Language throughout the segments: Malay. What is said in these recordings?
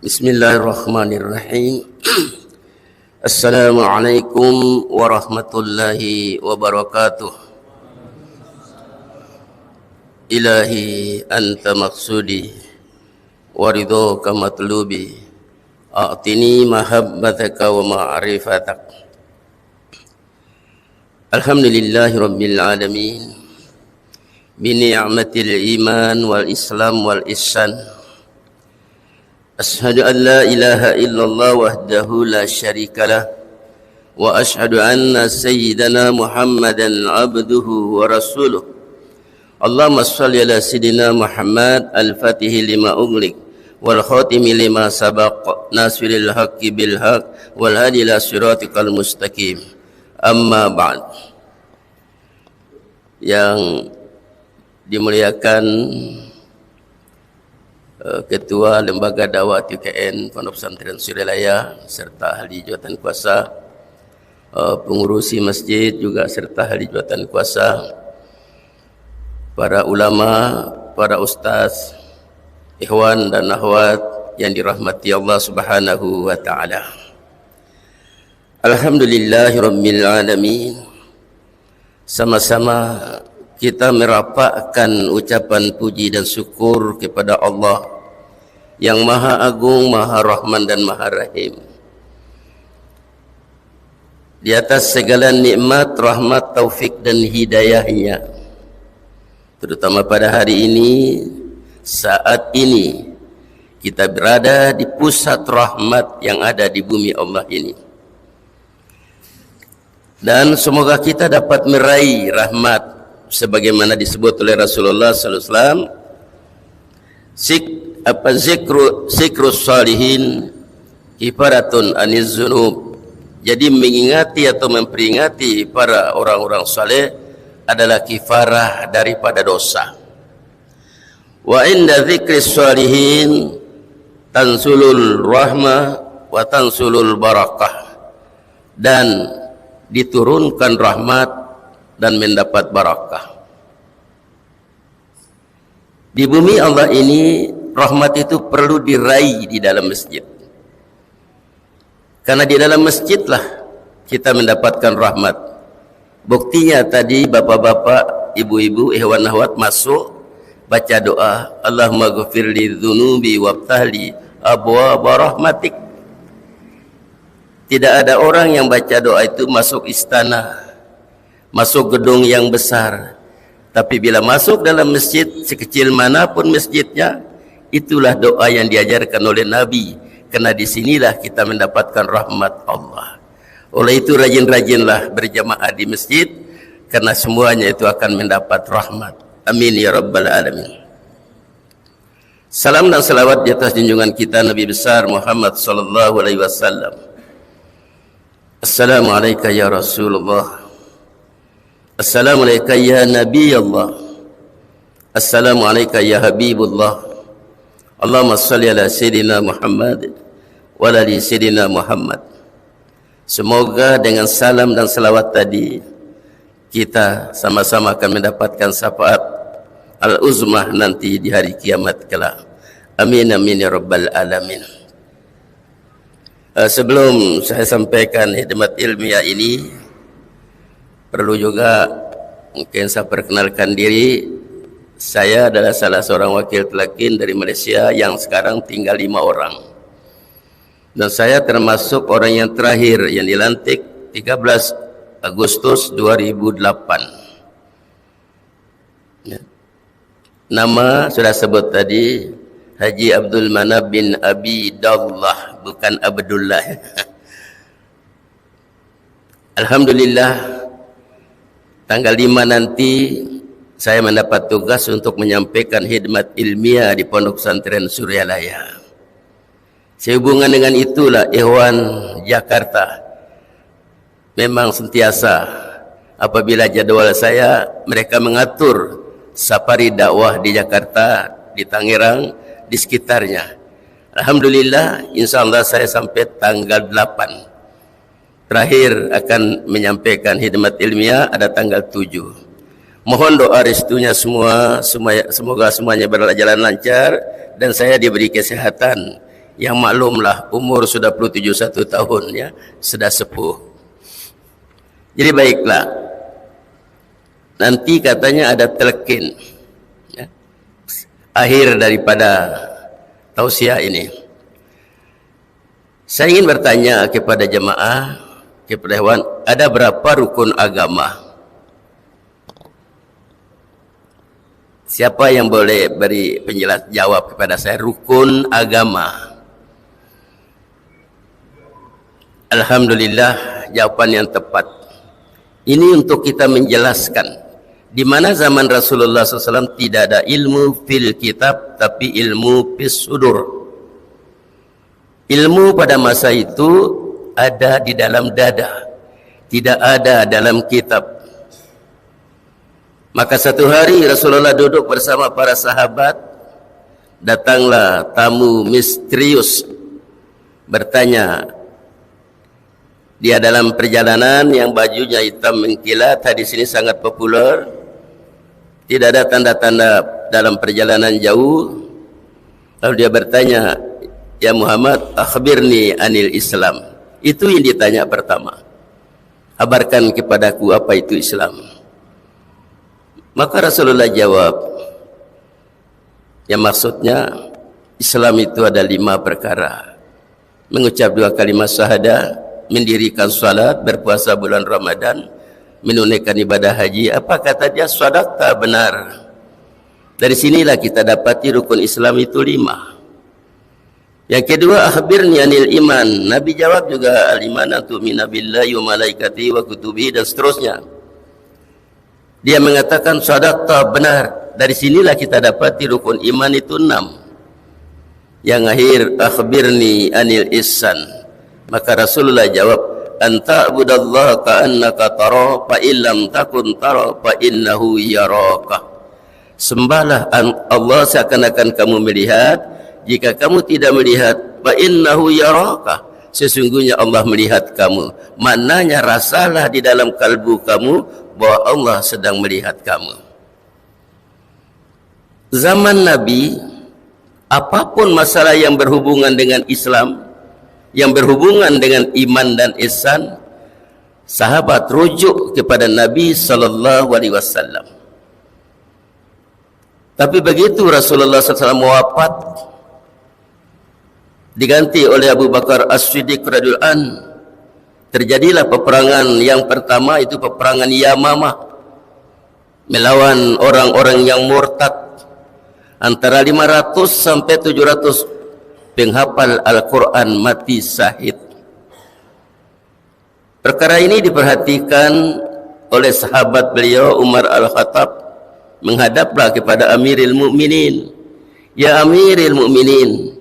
Bismillahirrahmanirrahim. Assalamualaikum warahmatullahi wabarakatuh. Ilahi anta maksudi waridhoka matlubi a'tini mahabbataka wa ma'rifatak. Alhamdulillahi rabbil alamin bi ni'matil iman wal islam wal ihsan. Ashhadu an la ilaha illallah wahdahu la syarika lah wa ashhadu anna sayyidana Muhammadan abduhu wa rasuluh. Allahumma shalli ala sayyidina Muhammad al-Fatih lima ughliq wal khatimi lima sabaq nasiril haqqi bil haqq wal hadi ila siratikal mustaqim. Amma ba'd. Yang dimuliakan Ketua Lembaga Dakwah TKN Pondok Pesantren Suryalaya serta ahli jawatan kuasa, pengurusi masjid juga serta ahli jawatan kuasa, para ulama, para ustaz, ikhwan dan akhwat yang dirahmati Allah Subhanahu wa taala. Alhamdulillahirabbil alamin. Sama-sama kita merapakkan ucapan puji dan syukur kepada Allah yang Maha Agung, Maha Rahman dan Maha Rahim. Di atas segala nikmat, rahmat, taufik dan hidayahnya, terutama pada hari ini, saat ini kita berada di pusat rahmat yang ada di bumi Allah ini. Dan semoga kita dapat meraih rahmat sebagaimana disebut oleh Rasulullah sallallahu alaihi wasallam, zikrus salihin kifaratun aniz dzunub. Jadi mengingati atau memperingati para orang-orang saleh adalah kifarah daripada dosa. Wa inda dzikris salihin tansulul rahmah wa tansulul barakah, dan diturunkan rahmat dan mendapat barakah. Di bumi Allah ini, rahmat itu perlu diraih di dalam masjid. Karena di dalam masjidlah kita mendapatkan rahmat. Buktinya tadi bapak-bapak, ibu-ibu, ikhwan akhwat masuk baca doa, Allahumma ghfirli dzunubi wabtahli abwaaba rahmatik. Tidak ada orang yang baca doa itu masuk istana, masuk gedung yang besar, tapi bila masuk dalam masjid, sekecil manapun masjidnya, itulah doa yang diajarkan oleh Nabi, karena disinilah kita mendapatkan rahmat Allah. Oleh itu rajin-rajinlah berjamaah di masjid, karena semuanya itu akan mendapat rahmat. Amin ya rabbal alamin. Salam dan salawat di atas junjungan kita Nabi besar Muhammad sallallahu alaihi wasallam. Assalamualaikum ya Rasulullah. Assalamualaikum ya Nabi Allah. Assalamualaikum ya Habibullah. Allahumma salli ala Sayyidina Muhammad wa ala Sayyidina Muhammad. Semoga dengan salam dan salawat tadi kita sama-sama akan mendapatkan syafaat al-uzmah nanti di hari kiamat kelak. Amin amin ya rabbal alamin. Sebelum saya sampaikan khidmat ilmiah ini, perlu juga mungkin saya perkenalkan diri. Saya adalah salah seorang wakil telakin dari Malaysia yang sekarang tinggal 5 orang. Dan saya termasuk orang yang terakhir yang dilantik 13 Agustus 2008. Ya. Nama sudah sebut tadi, Haji Abdul Manab bin Abi Dallah, bukan Abdullah. Alhamdulillah, tanggal 5 nanti saya mendapat tugas untuk menyampaikan khidmat ilmiah di Pondok Pesantren Suryalaya. Sehubungan dengan itulah Ikhwan Jakarta memang sentiasa apabila jadwal saya, mereka mengatur safari dakwah di Jakarta, di Tangerang, di sekitarnya. Alhamdulillah, insyaallah saya sampai tanggal 8. Terakhir akan menyampaikan khidmat ilmiah ada tanggal 7. Mohon doa restunya semoga semuanya berjalan lancar dan saya diberi kesehatan Yang maklumlah umur sudah 71 tahun ya, sudah sepuh. Jadi baiklah. Nanti katanya ada telkin ya, akhir daripada tausiah ini. Saya ingin bertanya kepada jemaah, kepada hewan, ada berapa rukun agama? Siapa yang boleh beri penjelas jawab kepada saya rukun agama? Alhamdulillah, jawapan yang tepat. Ini untuk kita menjelaskan di mana zaman Rasulullah SAW tidak ada ilmu fil kitab, tapi ilmu fis sudur. Ilmu pada masa itu ada di dalam dada, tidak ada dalam kitab. Maka satu hari Rasulullah duduk bersama para sahabat, datanglah tamu misterius bertanya. Dia dalam perjalanan yang bajunya hitam mengkilat, hadis ini sangat populer. Tidak ada tanda-tanda dalam perjalanan jauh. Lalu dia bertanya, "Ya Muhammad, akhbirni anil Islam." Itu yang ditanya pertama. Kabarkan kepadaku apa itu Islam. Maka Rasulullah jawab, yang maksudnya Islam itu ada 5 perkara. Mengucap 2 kalimat syahadah, mendirikan salat, berpuasa bulan Ramadan, menunaikan ibadah haji. Apa kata dia? Shadaqta, benar. Dari sinilah kita dapati rukun Islam itu 5. Yang kedua, akhbirni anil iman. Nabi jawab juga, al-iman an tu'mina billahi wa malaikatihi wa kutubihi, dan seterusnya. Dia mengatakan shadaqta, benar. Dari sinilah kita dapati rukun iman itu 6. Yang akhir, akhbirni anil ihsan. Maka Rasulullah jawab, anta abudallaha ka'annaka tara, fa illam takun tara fa innahu yaraka. Sembahlah Allah seakan-akan kamu melihat. Jika kamu tidak melihat, fa innahu yaraka, sesungguhnya Allah melihat kamu. Maknanya rasalah di dalam kalbu kamu bahwa Allah sedang melihat kamu. Zaman Nabi, apapun masalah yang berhubungan dengan Islam, yang berhubungan dengan iman dan ihsan, sahabat rujuk kepada Nabi sallallahu alaihi wasallam. Tapi begitu Rasulullah SAW wafat, diganti oleh Abu Bakar As-Siddiq radhiyallahu anhu, terjadilah peperangan yang pertama, itu peperangan Yamamah, melawan orang-orang yang murtad. Antara 500 sampai 700 penghafal Al-Quran mati syahid. Perkara ini diperhatikan oleh sahabat beliau Umar Al-Khattab, menghadaplah kepada Amiril Mukminin. Ya Amiril Mukminin,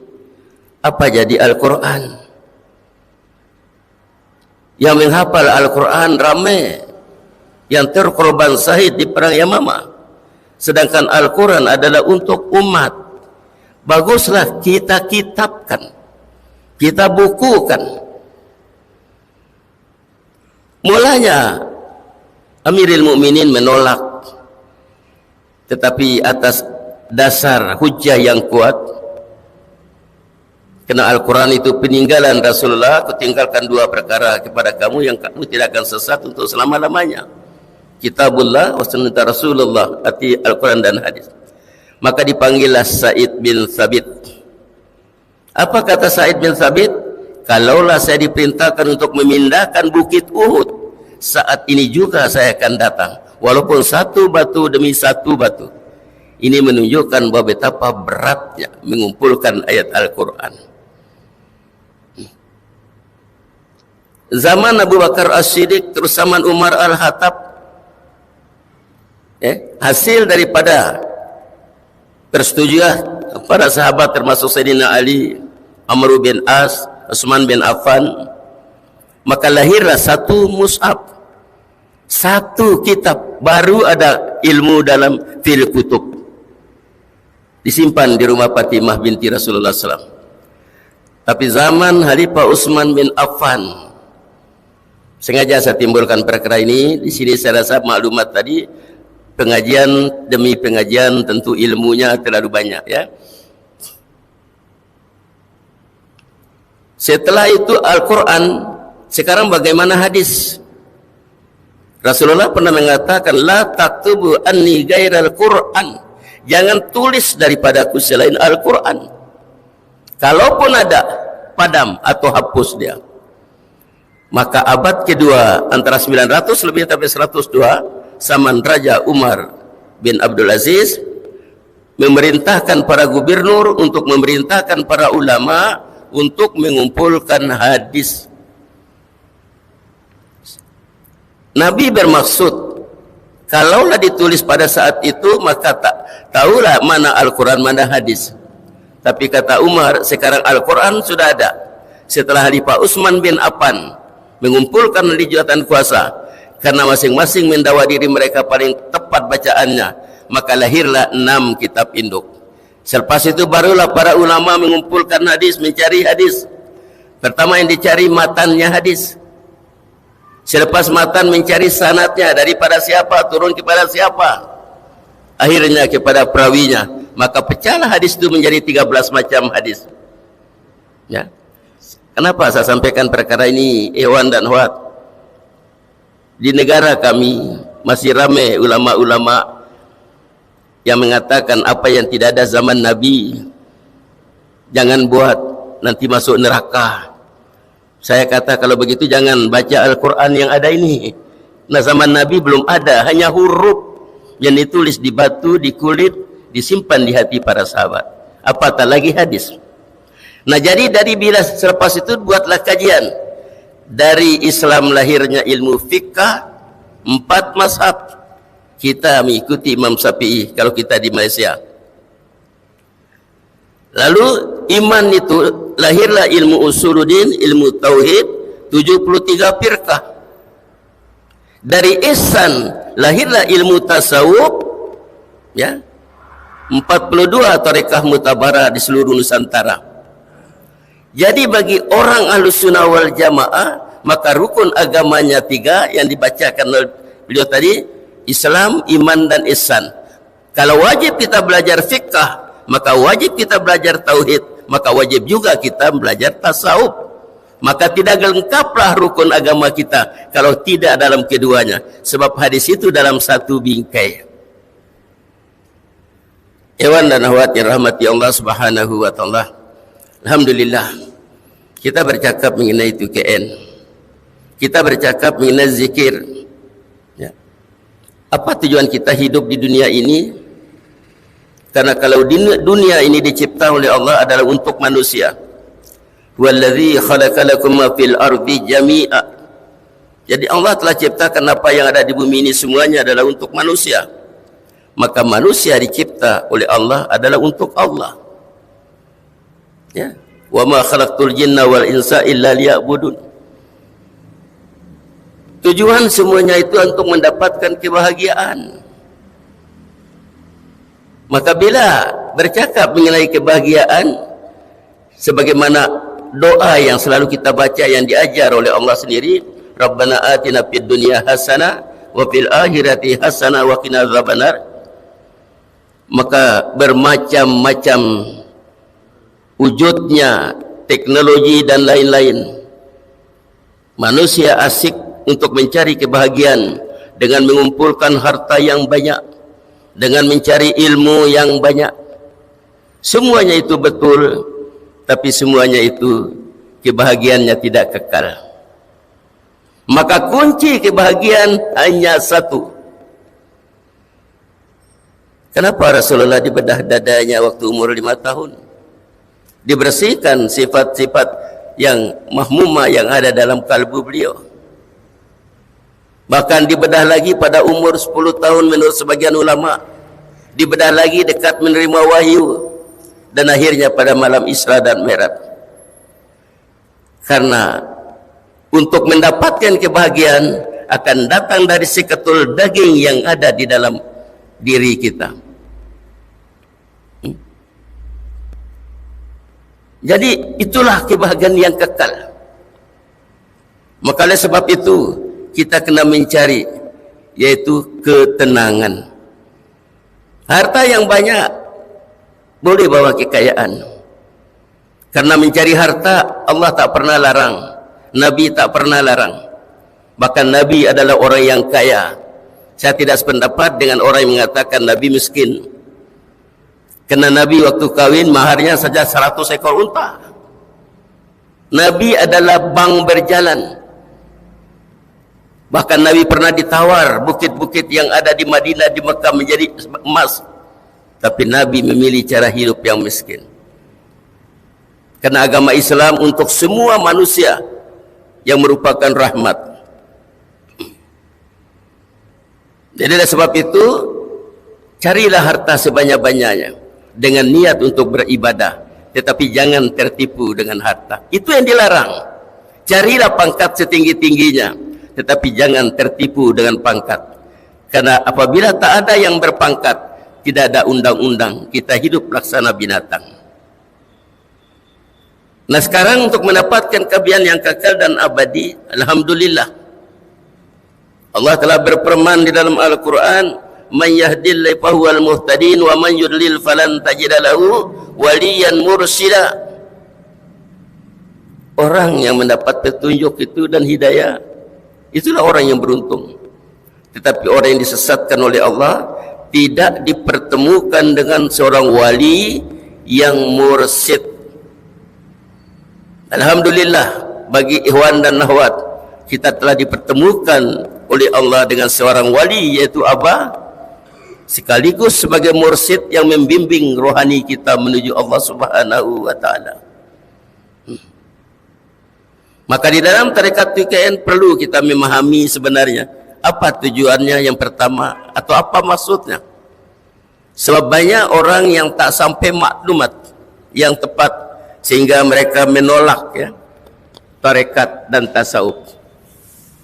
apa jadi Al-Quran? Yang menghafal Al-Quran ramai, yang terkorban syahid di perang Yamamah. Sedangkan Al-Quran adalah untuk umat. Baguslah kita kitabkan, kita bukukan. Mulanya Amirul Mukminin menolak, tetapi atas dasar hujjah yang kuat, karena Al-Quran itu peninggalan Rasulullah, aku tinggalkan 2 perkara kepada kamu yang kamu tidak akan sesat untuk selama-lamanya. Kitabullah wa sunnah Rasulullah, arti Al-Quran dan hadis. Maka dipanggillah Sa'id bin Thabit. Apa kata Sa'id bin Thabit? Kalaulah saya diperintahkan untuk memindahkan bukit Uhud, saat ini juga saya akan datang, walaupun 1 batu demi 1 batu. Ini menunjukkan bahwa betapa beratnya mengumpulkan ayat Al-Quran. Zaman Abu Bakar As-Siddiq, terus zaman Umar Al-Khattab, hasil daripada persetujuan para sahabat termasuk Sayyidina Ali, Amr bin As, Utsman bin Affan, maka lahirlah 1 mushaf, 1 kitab, baru ada ilmu dalam fil kutub, disimpan di rumah Fatimah binti Rasulullah SAW. Tapi zaman Khalifah Utsman bin Affan, sengaja saya timbulkan perkara ini di sini. Saya rasa maklumat tadi, pengajian demi pengajian, tentu ilmunya terlalu banyak ya. Setelah itu Al-Quran, sekarang bagaimana hadis? Rasulullah pernah mengatakan, la taktubu anni ghairal Quran, jangan tulis daripadaku selain Al-Quran. Kalaupun ada, padam atau hapus dia. Maka abad kedua, antara 900 lebih sampai 102, zaman Raja Umar bin Abdul Aziz memerintahkan para gubernur untuk memerintahkan para ulama untuk mengumpulkan hadis. Nabi bermaksud, kalaulah ditulis pada saat itu, maka tak tahulah mana Al-Quran, mana hadis. Tapi kata Umar, sekarang Al-Quran sudah ada. Setelah Khalifah Utsman bin Affan mengumpulkan di jabatan kuasa, karena masing-masing mendakwa diri mereka paling tepat bacaannya, maka lahirlah 6 kitab induk. Selepas itu barulah para ulama mengumpulkan hadis, mencari hadis. Pertama yang dicari matannya hadis. Selepas matan mencari sanadnya, daripada siapa, turun kepada siapa, akhirnya kepada perawinya. Maka pecahlah hadis itu menjadi 13 macam hadis. Ya. Kenapa saya sampaikan perkara ini, Ikhwan dan Akhwat? Di negara kami masih ramai ulama-ulama yang mengatakan apa yang tidak ada zaman Nabi jangan buat, nanti masuk neraka. Saya kata kalau begitu jangan baca Al-Quran yang ada ini. Nah, zaman Nabi belum ada, hanya huruf yang ditulis di batu, di kulit, disimpan di hati para sahabat. Apatah lagi hadis. Nah, jadi dari bila selepas itu buatlah kajian. Dari Islam lahirnya ilmu fiqh, 4 mazhab. Kita mengikuti Imam Syafi'i kalau kita di Malaysia. Lalu iman itu lahirlah ilmu usuluddin, ilmu tauhid, 73 firqah. Dari ihsan lahirlah ilmu tasawuf, ya, 42 tarekah mutabarah di seluruh Nusantara. Jadi bagi orang Ahlus Sunnah wal Jamaah, maka rukun agamanya 3 yang dibacakan oleh beliau tadi, Islam, iman dan ihsan. Kalau wajib kita belajar fiqh, maka wajib kita belajar tauhid, maka wajib juga kita belajar tasawuf. Maka tidak lengkaplah rukun agama kita kalau tidak dalam keduanya, sebab hadis itu dalam satu bingkai. Ikhwan dan akhwat yang rahmati Allah Subhanahu wa taala. Alhamdulillah, kita bercakap mengenai TKN. Kita bercakap mengenai zikir. Ya. Apa tujuan kita hidup di dunia ini? Karena kalau dunia ini dicipta oleh Allah adalah untuk manusia. Wallazi khalaqalakum ma fil ardi jami'a. Jadi Allah telah ciptakan apa yang ada di bumi ini semuanya adalah untuk manusia. Maka manusia dicipta oleh Allah adalah untuk Allah. Ya. Wa ma khalaqtul jinna wal insa illa liya'budun. Tujuan semuanya itu untuk mendapatkan kebahagiaan. Maka bila bercakap mengenai kebahagiaan, sebagaimana doa yang selalu kita baca yang diajar oleh Allah sendiri, Rabbana atina fid dunya hasanah wa fil akhirati hasanah wa qina adzabannar. Maka bermacam-macam wujudnya teknologi dan lain-lain. Manusia asik untuk mencari kebahagiaan dengan mengumpulkan harta yang banyak, dengan mencari ilmu yang banyak. Semuanya itu betul, tapi semuanya itu kebahagiaannya tidak kekal. Maka kunci kebahagiaan hanya satu. Kenapa Rasulullah dibedah dadanya waktu umur 5 tahun? Dibersihkan sifat-sifat yang mahmumah yang ada dalam kalbu beliau. Bahkan dibedah lagi pada umur 10 tahun menurut sebagian ulama. Dibedah lagi dekat menerima wahyu. Dan akhirnya pada malam Isra dan Mi'raj. Karena untuk mendapatkan kebahagiaan akan datang dari seketul daging yang ada di dalam diri kita. Jadi itulah kebahagiaan yang kekal. Maka oleh sebab itu kita kena mencari, yaitu ketenangan. Harta yang banyak boleh bawa kekayaan, Karena mencari harta Allah tak pernah larang, Nabi tak pernah larang. Bahkan Nabi adalah orang yang kaya. Saya tidak sependapat dengan orang yang mengatakan Nabi miskin. Karena Nabi waktu kahwin maharnya saja 100 ekor unta. Nabi adalah bank berjalan. Bahkan Nabi pernah ditawar bukit-bukit yang ada di Madinah, di Mekah menjadi emas. Tapi Nabi memilih cara hidup yang miskin. Karena agama Islam untuk semua manusia yang merupakan rahmat. Jadi oleh sebab itu, carilah harta sebanyak-banyaknya dengan niat untuk beribadah, tetapi jangan tertipu dengan harta. Itu yang dilarang. Carilah pangkat setinggi-tingginya, tetapi jangan tertipu dengan pangkat. Karena apabila tak ada yang berpangkat, tidak ada undang-undang, kita hidup laksana binatang. Nah sekarang untuk mendapatkan kebahagiaan yang kekal dan abadi, alhamdulillah, Allah telah berfirman di dalam Al-Quran, "Man yahdillahu fahuwal muhtadin wa man yudlil falan tajida lahu waliyan mursida." Orang yang mendapat petunjuk itu dan hidayah, itulah orang yang beruntung. Tetapi orang yang disesatkan oleh Allah tidak dipertemukan dengan seorang wali yang mursyid. Alhamdulillah bagi ikhwan dan akhwat, kita telah dipertemukan oleh Allah dengan seorang wali, yaitu Abah, sekaligus sebagai mursyid yang membimbing rohani kita menuju Allah Subhanahu wa taala. Maka di dalam tarekat TKN perlu kita memahami sebenarnya apa tujuannya yang pertama atau apa maksudnya. Sebab banyak orang yang tak sampai maklumat yang tepat sehingga mereka menolak ya tarekat dan tasawuf.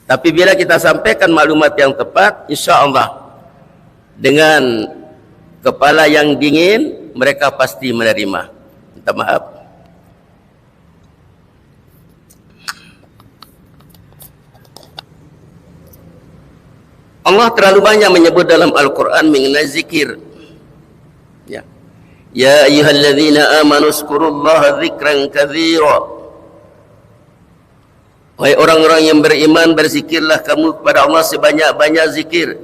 Tapi bila kita sampaikan maklumat yang tepat, insya Allah dengan kepala yang dingin mereka pasti menerima. Minta maaf. Allah terlalu banyak menyebut dalam Al-Quran mengenai zikir. Ya. Ya ayyuhalladzina amanu zkurullaha dzikran katsira. Wahai orang-orang yang beriman, berzikirlah kamu kepada Allah sebanyak-banyak zikir.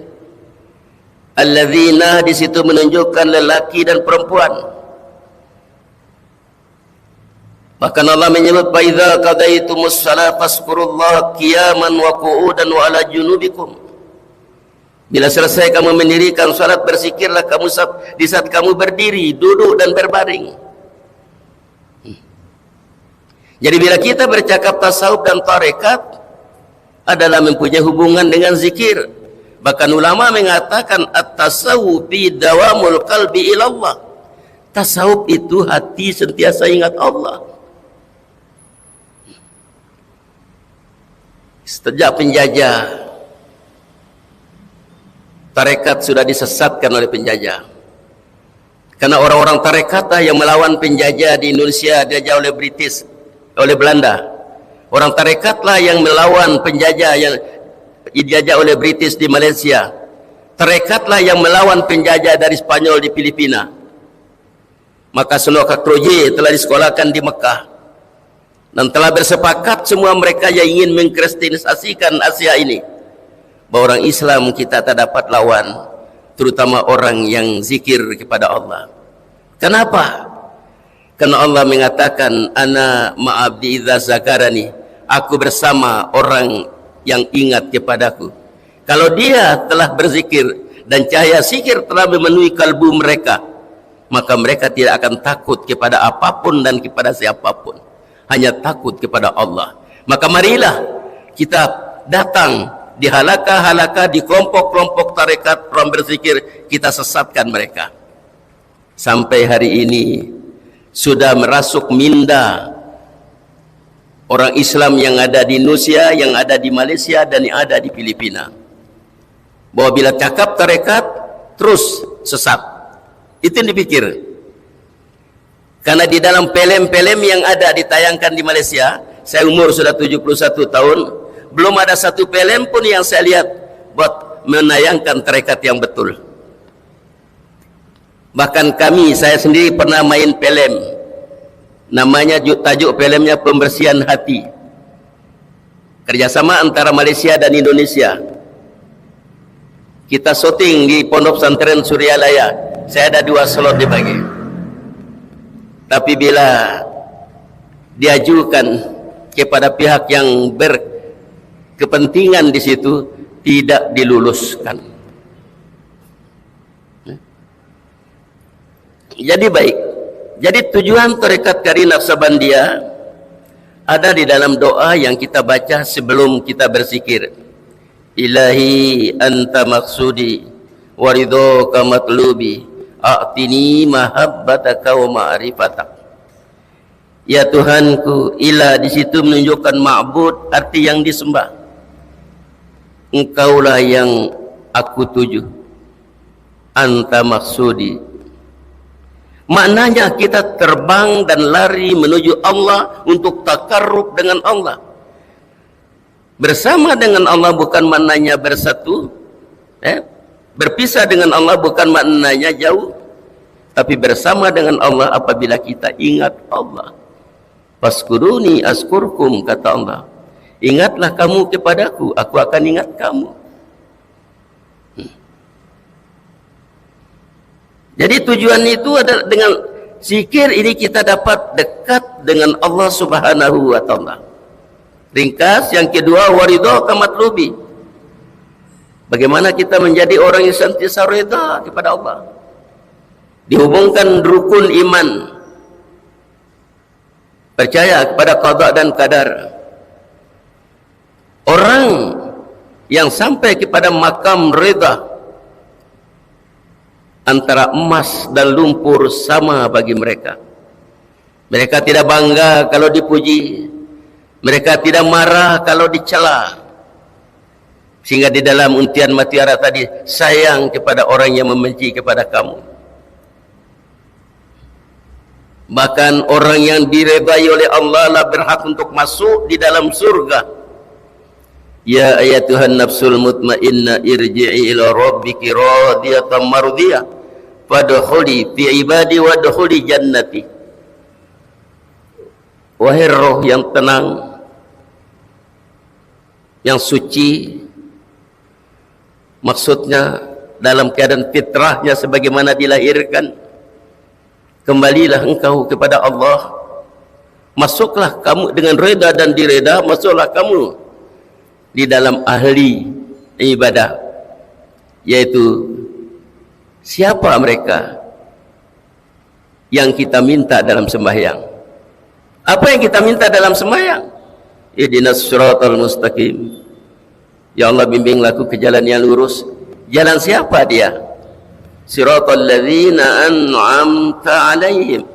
Alladzina, di situ menunjukkan lelaki dan perempuan. Bahkan Allah menyebut, "Fa idza qadaitumus salata fazkurullaha qiyaman wa qu'udan wa ala junubikum." Bila selesai kamu mendirikan salat, berzikirlah kamu di saat kamu berdiri, duduk dan berbaring. Jadi bila kita bercakap tasawuf dan tarekat adalah mempunyai hubungan dengan zikir. Bahkan ulama mengatakan at-tasawuf bi dawamul qalbi ila Allah. Tasawuf itu hati sentiasa ingat Allah. Sejak penjajah, tarekat sudah disesatkan oleh penjajah. Karena orang-orang tarekat yang melawan penjajah di Indonesia, dijajah oleh British, oleh Belanda. Orang tarekatlah yang melawan penjajah yang dijajah oleh British di Malaysia. Tarekatlah yang melawan penjajah dari Spanyol di Filipina. Maka semua Kroje telah disekolahkan di Mekah dan telah bersepakat semua mereka yang ingin mengkristenisasikan Asia ini, bahwa orang Islam kita tak dapat lawan, terutama orang yang zikir kepada Allah. Kenapa? Karena Allah mengatakan, "Ana ma'abdi idza zakarani." Aku bersama orang yang ingat kepadaku. Kalau dia telah berzikir dan cahaya zikir telah memenuhi kalbu mereka, maka mereka tidak akan takut kepada apapun dan kepada siapapun, hanya takut kepada Allah. Maka marilah kita datang di halakah-halakah, di kelompok-kelompok tarekat orang berzikir, kita sesatkan mereka. Sampai hari ini sudah merasuk minda orang Islam yang ada di Indonesia, yang ada di Malaysia, dan yang ada di Filipina, bahwa bila cakap tarekat terus sesat. Itu yang dipikir. Karena di dalam film-film yang ada ditayangkan di Malaysia, saya umur sudah 71 tahun, belum ada satu film pun yang saya lihat buat menayangkan tarekat yang betul. Bahkan saya sendiri pernah main film Namanya tajuk filmnya Pembersihan Hati. Kerjasama antara Malaysia dan Indonesia. Kita syuting di Pondok Pesantren Suryalaya. Saya ada 2 slot dibagi. Tapi bila diajukan kepada pihak yang berkepentingan di situ, tidak diluluskan. Jadi baik. Jadi tujuan tarekat Qarinah Naqsabandiyah ada di dalam doa yang kita baca sebelum kita berzikir. Ilahi anta maksudi wa ridhaka matlubi a'tini mahabbataka wa ma'rifatak. Ya Tuhanku, ilah di situ menunjukkan ma'bud, arti yang disembah. Engkaulah yang aku tuju. Anta maksudi. Maknanya kita terbang dan lari menuju Allah untuk takarrub dengan Allah. Bersama dengan Allah bukan maknanya bersatu. Berpisah dengan Allah bukan maknanya jauh. Tapi bersama dengan Allah apabila kita ingat Allah. Faskuruni askurkum, kata Allah. Ingatlah kamu kepadaku, aku akan ingat kamu. Jadi tujuan itu adalah dengan zikir ini kita dapat dekat dengan Allah Subhanahu wa taala. Ringkas yang kedua, waridhaka matlubi. Bagaimana kita menjadi orang yang senantiasa reda kepada Allah. Dihubungkan rukun iman. Percaya kepada qada dan qadar. Orang yang sampai kepada makam reda, antara emas dan lumpur sama bagi mereka. Mereka tidak bangga kalau dipuji. Mereka tidak marah kalau dicela. Sehingga di dalam untian mutiara tadi, sayang kepada orang yang membenci kepada kamu. Bahkan orang yang diredai oleh Allah lah berhak untuk masuk di dalam surga. Ya ayatuhan nafsul mutmainna irji'i ila rabbiki radiyatan mardiyah fadkhuli fi ibadi wadkhuli jannati. Wahai roh yang tenang, yang suci, maksudnya dalam keadaan fitrahnya sebagaimana dilahirkan, kembalilah engkau kepada Allah. Masuklah kamu dengan reda dan direda, masuklah kamu di dalam ahli ibadah, yaitu siapa mereka yang kita minta dalam sembahyang. Apa yang kita minta dalam sembahyang? Ihdinas siratal mustaqim. Ya Allah, bimbinglah aku ke jalan yang lurus. Jalan siapa dia? Siratal ladzina an'amta alaihim.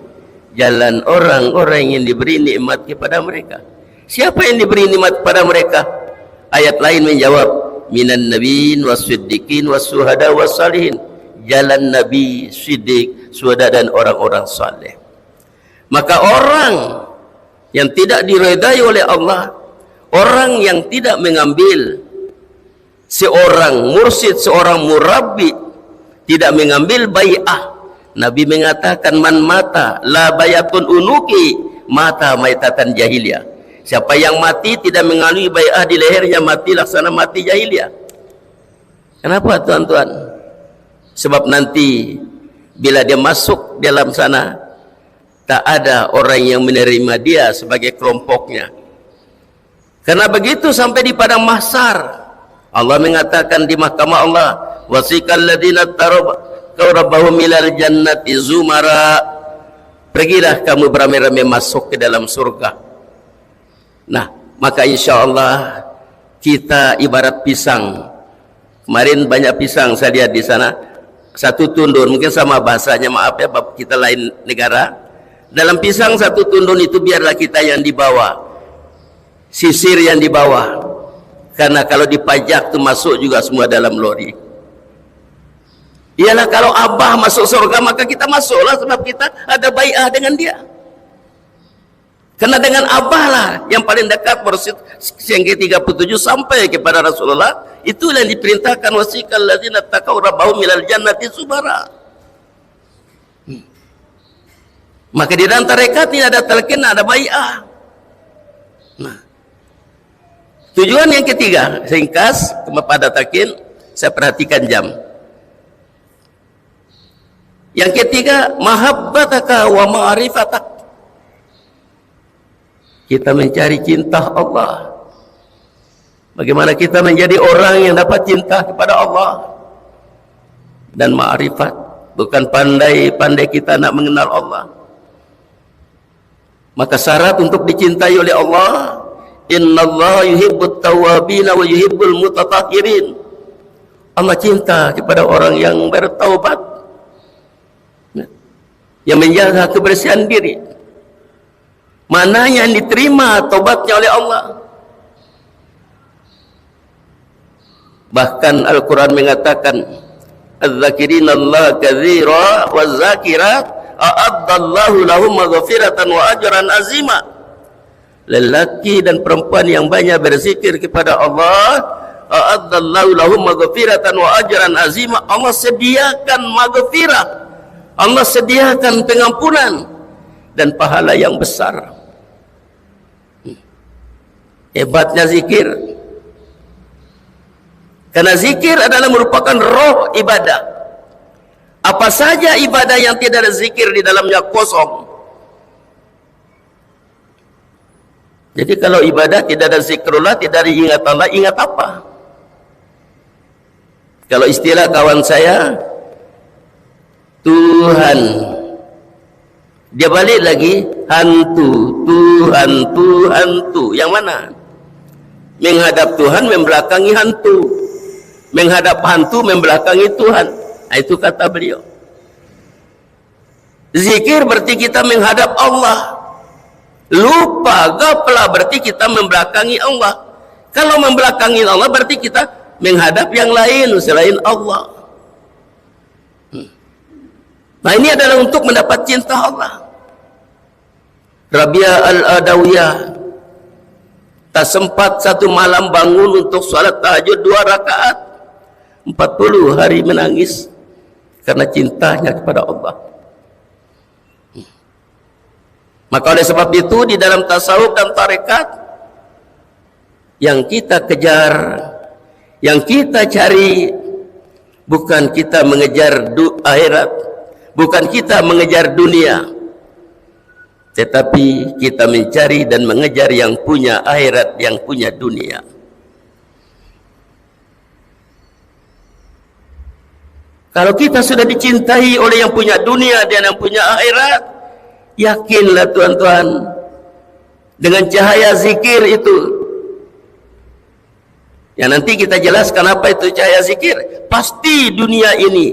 Jalan orang-orang yang diberi nikmat kepada mereka. Siapa yang diberi nikmat kepada mereka? Ayat lain menjawab, minan nabiyyin was-siddiqin was-syuhada was-salihin. Jalan nabi, siddiq, syuhada dan orang-orang saleh. Maka orang yang tidak diredai oleh Allah, orang yang tidak mengambil seorang mursyid, seorang murabbi, tidak mengambil bai'ah. Nabi mengatakan, man mata la bayatun unuki mata maitatan jahiliyah. Siapa yang mati tidak mengalami bai'ah di lehernya, mati laksana mati jahiliyah. Kenapa tuan-tuan? Sebab nanti bila dia masuk dalam sana, tak ada orang yang menerima dia sebagai kelompoknya. Karena begitu sampai di padang mahsyar, Allah mengatakan di mahkamah Allah, wasiqal ladzina taqarrabu milal jannati zumara. Pergilah kamu beramai-ramai masuk ke dalam surga. Nah, maka insya Allah kita ibarat pisang. Kemarin banyak pisang saya lihat di sana. Satu tundun, mungkin sama bahasanya, maaf ya, kita lain negara. Dalam pisang satu tundun itu biarlah kita yang di bawah, sisir yang di bawah. Karena kalau dipajak itu masuk juga semua dalam lori. Ialah kalau Abah masuk surga, maka kita masuklah sebab kita ada bai'ah dengan dia. Karena dengan Abah lah yang paling dekat mursyid yang ke-37 sampai kepada Rasulullah, itulah yang diperintahkan wasiqal ladzina taqaw rabbahum milal jannati subara. Maka di dalam tarekat ini ada talqin, ada bai'ah. Nah, tujuan yang ketiga, ringkas kepada talqin, saya perhatikan jam. Yang ketiga, mahabbataka wa ma'rifatak. Kita mencari cinta Allah. Bagaimana kita menjadi orang yang dapat cinta kepada Allah dan ma'rifat, bukan pandai-pandai kita nak mengenal Allah. Maka syarat untuk dicintai oleh Allah, innallaha yuhibbut tawwabin wa yuhibbul mutatahhirin. Allah cinta kepada orang yang bertaubat, yang menjaga kebersihan diri. Mana yang diterima taubatnya oleh Allah. Bahkan Al-Quran mengatakan, az-zakirina Allah katsira waz-zakirat a'addallahu lahum maghfiratan wa ajran azima. Lelaki dan perempuan yang banyak berzikir kepada Allah, a'addallahu lahum maghfiratan wa ajran azima. Allah sediakan maghfirah, Allah sediakan pengampunan dan pahala yang besar. Hebatnya zikir. Karena zikir adalah merupakan roh ibadah. Apa saja ibadah yang tidak ada zikir di dalamnya kosong. Jadi kalau ibadah tidak ada zikrullah, tidak ada ingat Allah, ingat apa? Kalau istilah kawan saya, Tuhan. Dia balik lagi, hantu, Tuhan, hantu. Yang mana? Menghadap Tuhan, membelakangi hantu. Menghadap hantu, membelakangi Tuhan. Nah, itu kata beliau. Zikir berarti kita menghadap Allah. Lupa, gaplah berarti kita membelakangi Allah. Kalau membelakangi Allah berarti kita menghadap yang lain selain Allah. Nah, ini adalah untuk mendapat cinta Allah. Rabi'ah al-Adawiyah tak sempat satu malam bangun untuk salat tahajud 2 rakaat. 40 hari menangis karena cintanya kepada Allah. Maka oleh sebab itu di dalam tasawuf dan tarekat, yang kita kejar, yang kita cari, bukan kita mengejar akhirat, bukan kita mengejar dunia, tetapi kita mencari dan mengejar yang punya akhirat, yang punya dunia. Kalau kita sudah dicintai oleh yang punya dunia dan yang punya akhirat, yakinlah tuan-tuan, dengan cahaya zikir itu, yang nanti kita jelaskan apa itu cahaya zikir, pasti dunia ini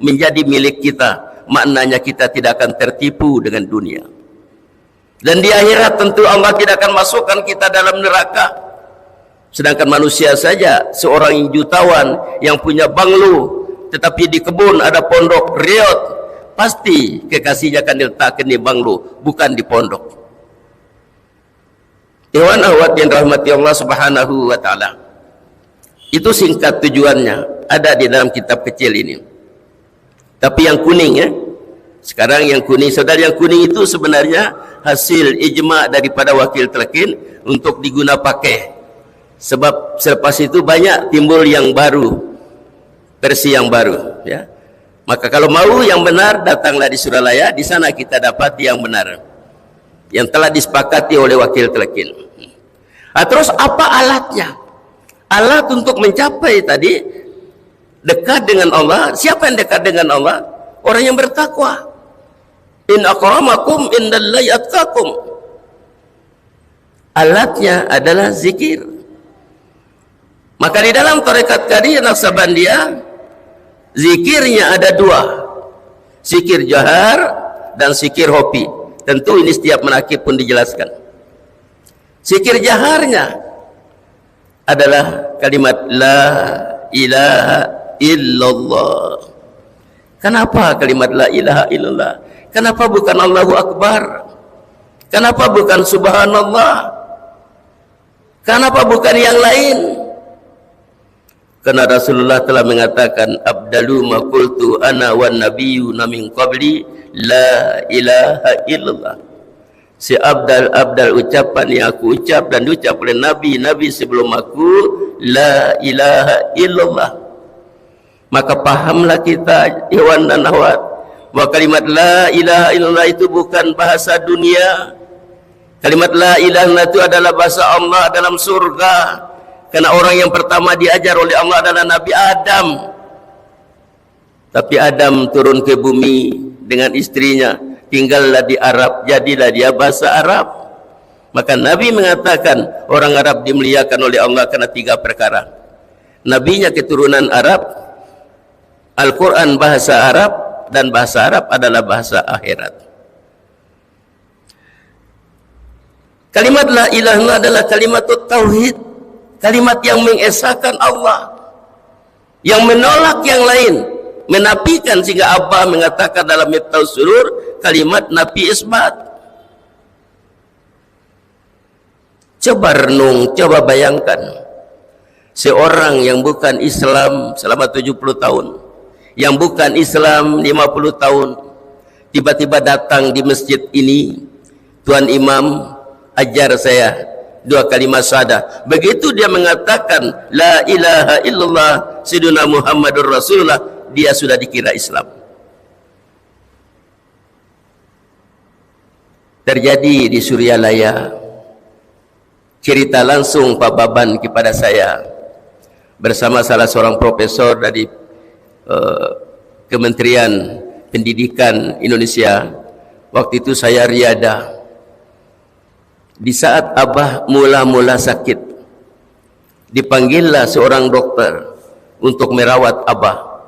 menjadi milik kita. Maknanya kita tidak akan tertipu dengan dunia. Dan di akhirat tentu Allah tidak akan masukkan kita dalam neraka. Sedangkan manusia saja, seorang yang jutawan, yang punya banglo, tetapi di kebun ada pondok riot, pasti kekasihnya akan diletakkan di banglo, bukan di pondok. Ikhwan akhwat yang rahmati Allah subhanahu wa ta'ala, itu singkat tujuannya, ada di dalam kitab kecil ini. Tapi yang kuning ya, sekarang yang kuning, saudara, yang kuning itu sebenarnya hasil ijma' daripada wakil talqin untuk diguna pakai. Sebab selepas itu banyak timbul yang baru, versi yang baru ya. Maka kalau mau yang benar, datanglah di Suralaya, di sana kita dapat yang benar yang telah disepakati oleh wakil talqin. Terus apa alatnya? Alat untuk mencapai tadi dekat dengan Allah. Siapa yang dekat dengan Allah? Orang yang bertakwa. In akramakum indallahi atqakum. Alatnya adalah zikir. Maka di dalam tarekat Qadiriyah Naqsabandiyah, zikirnya ada 2, zikir jahar dan zikir hopi. Tentu ini setiap menakib pun dijelaskan. Zikir jaharnya adalah kalimat la ilaha illallah. Kenapa kalimat la ilaha illallah? Kenapa bukan Allahu Akbar? Kenapa bukan Subhanallah? Kenapa bukan yang lain? Karena Rasulullah telah mengatakan, abdalu ma qultu ana wan nabiyyuna min qabli la ilaha illallah. Seabdal-abdal ucapan yang aku ucap dan diucap oleh Nabi-Nabi sebelum aku, la ilaha illallah. Maka pahamlah kita, ikhwan dan akhwat, bahwa kalimat la ilaha illallah itu bukan bahasa dunia. Kalimat la ilaha illallah itu adalah bahasa Allah dalam surga. Karena orang yang pertama diajar oleh Allah adalah Nabi Adam. Tapi Adam turun ke bumi dengan istrinya, tinggallah di Arab, jadilah dia bahasa Arab. Maka Nabi mengatakan orang Arab dimuliakan oleh Allah karena 3 perkara. Nabinya keturunan Arab, Al-Quran bahasa Arab, dan bahasa Arab adalah bahasa akhirat. Kalimat la ilaha illallah adalah kalimat tauhid, kalimat yang mengesahkan Allah, yang menolak yang lain, menafikan, sehingga Abah mengatakan dalam Miftahus Surur kalimat nafi isbat. Coba renung, coba bayangkan seorang yang bukan Islam selama 70 tahun, yang bukan Islam 50 tahun, tiba-tiba datang di masjid ini, Tuan Imam ajar saya 2 kalimat syahadah. Begitu dia mengatakan la ilaha illallah sayyidina Muhammadur Rasulullah, dia sudah dikira Islam. Terjadi di Suryalaya. Cerita langsung Pak Baban kepada saya bersama salah seorang profesor dari Kementerian Pendidikan Indonesia. Waktu itu saya riadah. Di saat Abah mula-mula sakit, dipanggillah seorang dokter untuk merawat Abah,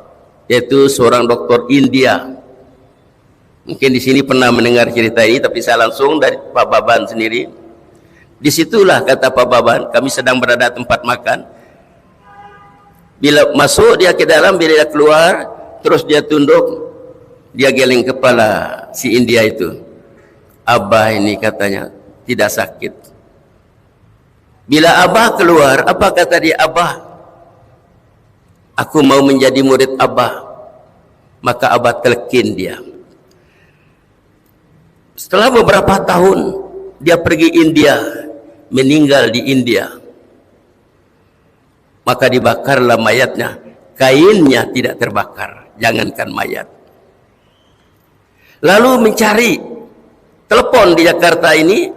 yaitu seorang dokter India. Mungkin di sini pernah mendengar cerita ini, tapi saya langsung dari Pak Baban sendiri. Disitulah kata Pak Baban, kami sedang berada tempat makan. Bila masuk dia ke dalam, bila dia keluar, terus dia tunduk, dia geleng kepala si India itu. Abah ini katanya tidak sakit. Bila Abah keluar, apa kata dia? Abah, aku mau menjadi murid Abah. Maka Abah telkin dia. Setelah beberapa tahun dia pergi India, meninggal di India. Maka dibakarlah mayatnya, kainnya tidak terbakar, jangankan mayat. Lalu mencari, telepon di Jakarta ini,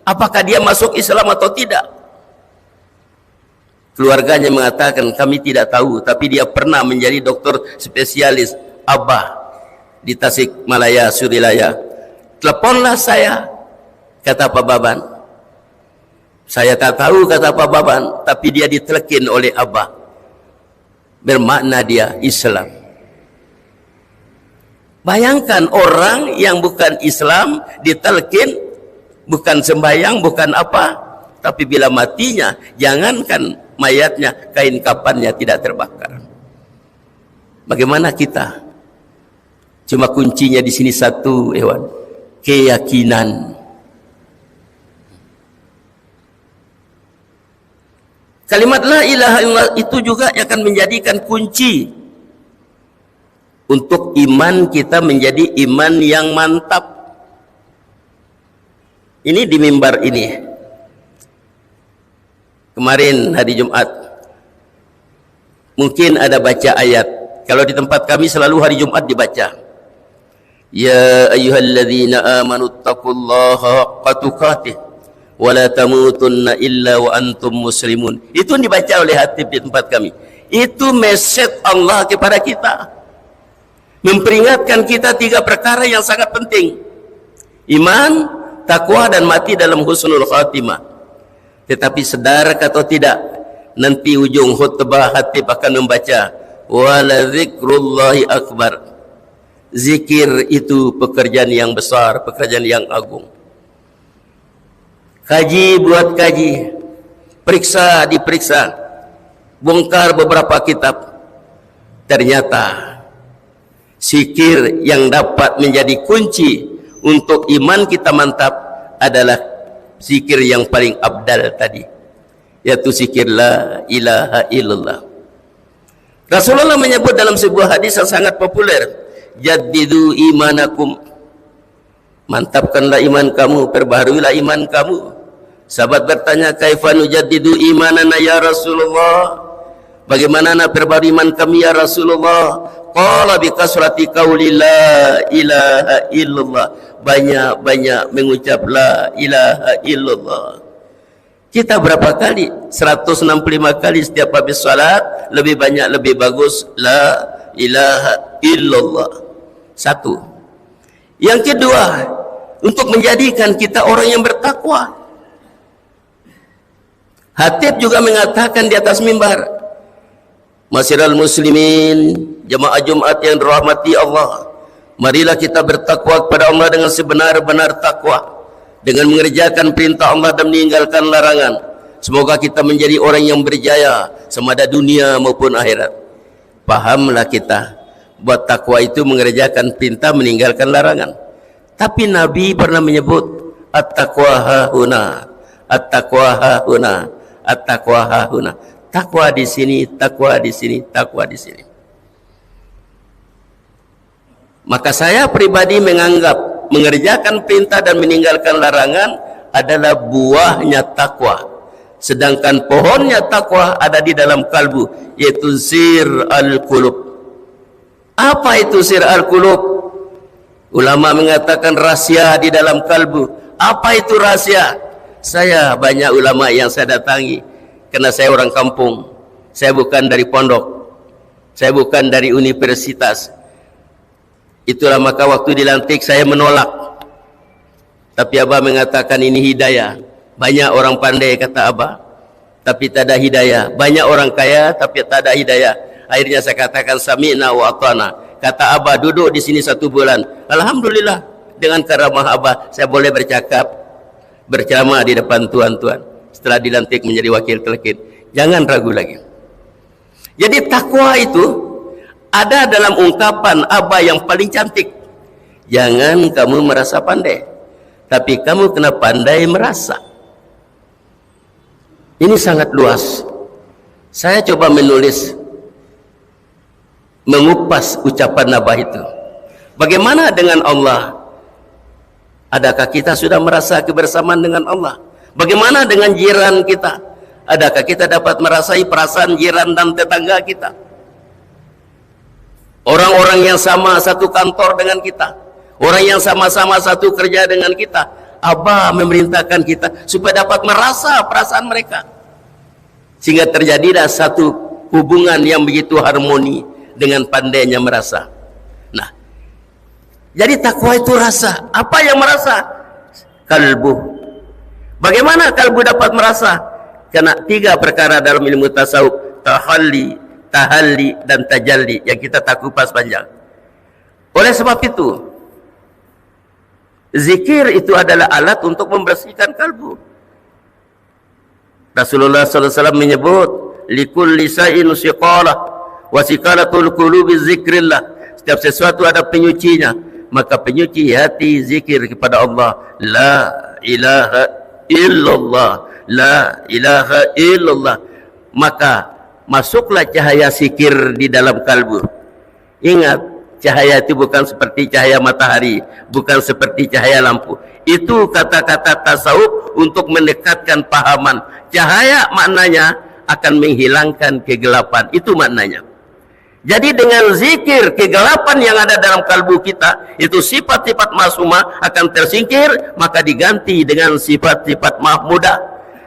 apakah dia masuk Islam atau tidak. Keluarganya mengatakan kami tidak tahu, tapi dia pernah menjadi dokter spesialis Abah di Tasikmalaya, Suryalaya. Teleponlah saya, kata Pak Baban. Saya tak tahu, kata Pak Baban, tapi dia ditelekin oleh Abah. Bermakna dia Islam. Bayangkan orang yang bukan Islam ditelekin, bukan sembahyang, bukan apa, tapi bila matinya, jangankan mayatnya, kain kafannya tidak terbakar. Bagaimana kita? Cuma kuncinya di sini satu, Ewan, keyakinan. Kalimat la ilaha illallah itu juga akan menjadikan kunci untuk iman kita menjadi iman yang mantap. Ini di mimbar ini. Kemarin hari Jumat. Mungkin ada baca ayat. Kalau di tempat kami selalu hari Jumat dibaca. Ya ayyuhalladzina amanu taqullaha haqqa tuqatih wa la tamutunna illa wa antum muslimun. Itu dibaca oleh hatib di tempat kami. Itu message Allah kepada kita. Memperingatkan kita 3 perkara yang sangat penting. Iman, takwa, dan mati dalam husnul khatimah. Tetapi sedar atau tidak, nanti ujung khutbah hatib akan membaca wala dzikrullahi akbar. Zikir itu pekerjaan yang besar, pekerjaan yang agung. Kaji buat kaji, periksa diperiksa, bongkar beberapa kitab. Ternyata zikir yang dapat menjadi kunci untuk iman kita mantap adalah zikir yang paling abdal tadi, yaitu zikir la ilaha illallah. Rasulullah menyebut dalam sebuah hadis yang sangat populer, jaddidu imanakum. Mantapkanlah iman kamu, perbaharuilah iman kamu. Sahabat bertanya, kaifa nujaddidu imanana ya Rasulullah? Bagaimana nak perbaharui iman kami ya Rasulullah? Qala bi kasrati qauli la ilaha illallah. Banyak-banyak mengucap la ilaha illallah. Kita berapa kali? 165 kali setiap habis salat. Lebih banyak, lebih bagus la ilaha illallah. Satu. Yang kedua, untuk menjadikan kita orang yang bertakwa. Hatib juga mengatakan di atas mimbar, Masyiral muslimin, jemaah Jumat yang dirahmati Allah, marilah kita bertakwa kepada Allah dengan sebenar-benar takwa, dengan mengerjakan perintah Allah dan meninggalkan larangan. Semoga kita menjadi orang yang berjaya semada dunia maupun akhirat. Pahamlah kita, buat takwa itu mengerjakan perintah, meninggalkan larangan. Tapi Nabi pernah menyebut at-taqwa hahuna, at-taqwa hahuna, at-taqwa hahuna. Takwa di sini, takwa di sini, takwa di sini. Maka saya pribadi menganggap mengerjakan perintah dan meninggalkan larangan adalah buahnya takwa. Sedangkan pohonnya takwa ada di dalam kalbu, yaitu sir al-qulub. Apa itu sir al-qulub? Ulama mengatakan rahasia di dalam kalbu. Apa itu rahasia? Saya banyak ulama yang saya datangi, karena saya orang kampung. Saya bukan dari pondok, saya bukan dari universitas. Itulah maka waktu dilantik saya menolak. Tapi Abah mengatakan ini hidayah. Banyak orang pandai kata Abah, tapi tak ada hidayah. Banyak orang kaya tapi tak ada hidayah. Akhirnya saya katakan sami'na wa ata'na. Kata Abah, duduk di sini 1 bulan. Alhamdulillah, dengan karamah Abah saya boleh bercakap, berceramah di depan tuan-tuan setelah dilantik menjadi wakil telkin. Jangan ragu lagi. Jadi takwa itu ada dalam ungkapan Abah yang paling cantik. Jangan kamu merasa pandai, tapi kamu kena pandai merasa. Ini sangat luas. Saya coba menulis, mengupas ucapan Abah itu. Bagaimana dengan Allah? Adakah kita sudah merasa kebersamaan dengan Allah? Bagaimana dengan jiran kita? Adakah kita dapat merasai perasaan jiran dan tetangga kita? Orang-orang yang sama satu kantor dengan kita, orang yang sama-sama satu kerja dengan kita. Abah memerintahkan kita supaya dapat merasa perasaan mereka, sehingga terjadilah satu hubungan yang begitu harmoni dengan pandainya merasa. Nah, jadi takwa itu rasa. Apa yang merasa? Kalbu. Bagaimana kalbu dapat merasa? Karena 3 perkara dalam ilmu tasawuf: tahalli, tahalli, dan tajalli, yang kita tak kupas panjang. Oleh sebab itu, zikir itu adalah alat untuk membersihkan kalbu. Rasulullah SAW menyebut, likulli sa'in siqalah wa siqalatul qulubi zikrillah. Setiap sesuatu ada penyucinya, maka penyuci hati zikir kepada Allah. La ilaha illallah, la ilaha illallah. Maka masuklah cahaya zikir di dalam kalbu. Ingat, cahaya itu bukan seperti cahaya matahari, bukan seperti cahaya lampu. Itu kata-kata tasawuf untuk mendekatkan pahaman. Cahaya maknanya akan menghilangkan kegelapan. Itu maknanya. Jadi dengan zikir, kegelapan yang ada dalam kalbu kita, itu sifat-sifat masumah akan tersingkir, maka diganti dengan sifat-sifat mahmudah.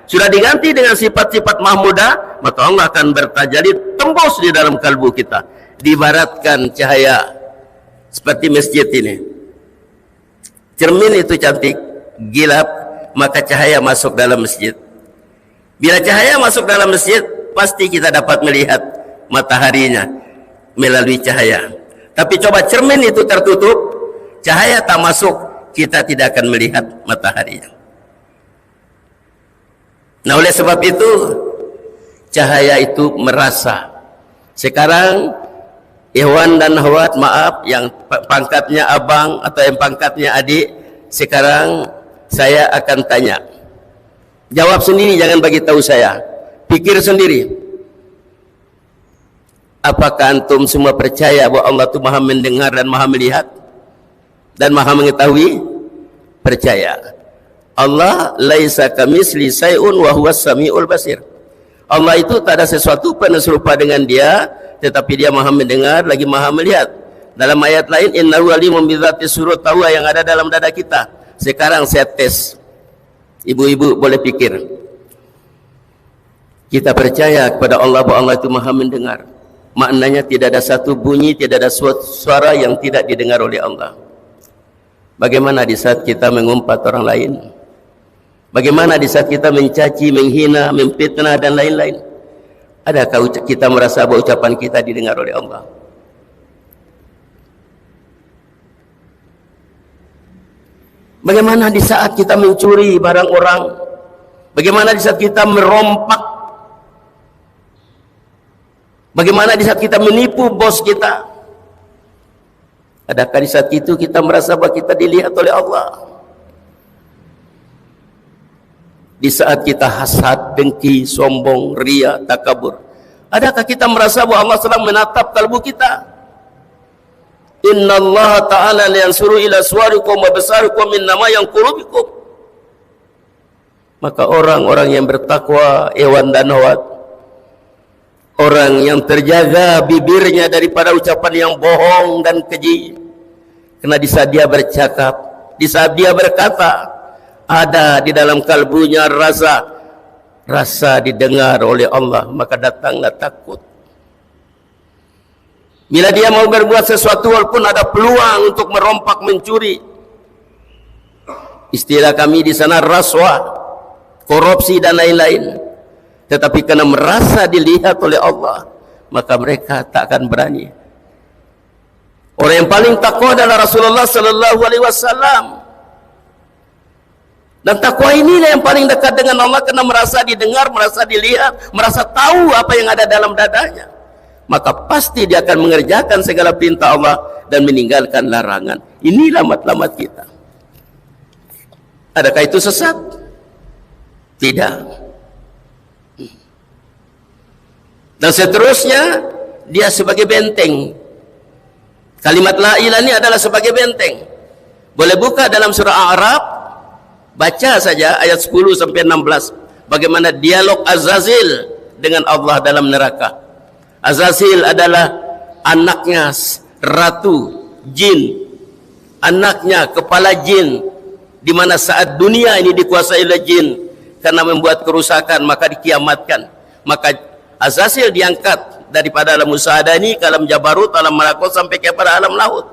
Sudah diganti dengan sifat-sifat mahmudah, maka Allah akan bertajalli, tembus di dalam kalbu kita. Diibaratkan cahaya seperti masjid ini. Cermin itu cantik, gilap, maka cahaya masuk dalam masjid. Bila cahaya masuk dalam masjid, pasti kita dapat melihat mataharinya melalui cahaya. Tapi coba cermin itu tertutup, cahaya tak masuk, kita tidak akan melihat mataharinya. Nah, oleh sebab itu cahaya itu merasa. Sekarang Ikhwan dan Akhwat, maaf, yang pangkatnya abang atau yang pangkatnya adik, sekarang saya akan tanya. Jawab sendiri, jangan bagi tahu saya. Pikir sendiri. Apakah antum semua percaya bahwa Allah itu maha mendengar dan maha melihat dan maha mengetahui? Percaya. Allah laisa kamitsli syai'un wa huwas samiul basir. Allah itu tak ada sesuatu pun yang serupa dengan dia, tetapi dia maha mendengar lagi maha melihat. Dalam ayat lain, innahu alimun bidzati sudur, tahu yang ada dalam dada kita. Sekarang saya tes. Ibu-ibu boleh pikir. Kita percaya kepada Allah bahwa Allah itu maha mendengar. Maknanya tidak ada satu bunyi, tidak ada suara yang tidak didengar oleh Allah. Bagaimana di saat kita mengumpat orang lain? Bagaimana di saat kita mencaci, menghina, memfitnah dan lain-lain? Adakah kita merasa bahwa ucapan kita didengar oleh Allah? Bagaimana di saat kita mencuri barang orang? Bagaimana di saat kita merompak? Bagaimana di saat kita menipu bos kita? Adakah di saat itu kita merasa bahwa kita dilihat oleh Allah? Di saat kita hasad, dengki, sombong, ria, takabur, adakah kita merasa bahwa Allah sedang menatap kalbu kita? Inna Allah ta'ala liyansuru ila suwarikum wa besarikum innama yang qulubikum. Maka orang-orang yang bertakwa, Iwan dan Nawat, orang yang terjaga bibirnya daripada ucapan yang bohong dan keji, karena di saat dia bercakap, di saat dia berkata, ada di dalam kalbunya rasa didengar oleh Allah, maka datanglah takut. Bila dia mau berbuat sesuatu walaupun ada peluang untuk merompak, mencuri, istilah kami di sana raswah, korupsi dan lain-lain, tetapi karena merasa dilihat oleh Allah, maka mereka tak akan berani. Orang yang paling takwa adalah Rasulullah sallallahu alaihi wasallam. Dan takwa inilah yang paling dekat dengan Allah, karena merasa didengar, merasa dilihat, merasa tahu apa yang ada dalam dadanya. Maka pasti dia akan mengerjakan segala perintah Allah dan meninggalkan larangan. Ini lamat-lamat kita. Adakah itu sesat? Tidak. Dan seterusnya, dia sebagai benteng. Kalimat la ilaha ini adalah sebagai benteng. Boleh buka dalam surah A'raf, baca saja ayat 10 sampai 16. Bagaimana dialog Azazil dengan Allah dalam neraka. Azazil adalah anaknya ratu jin, anaknya kepala jin, di mana saat dunia ini dikuasai oleh jin karena membuat kerusakan, maka dikiamatkan. Maka Azazil diangkat daripada alam musyahadani ke alam jabarut, alam malakut, sampai kepada alam laut,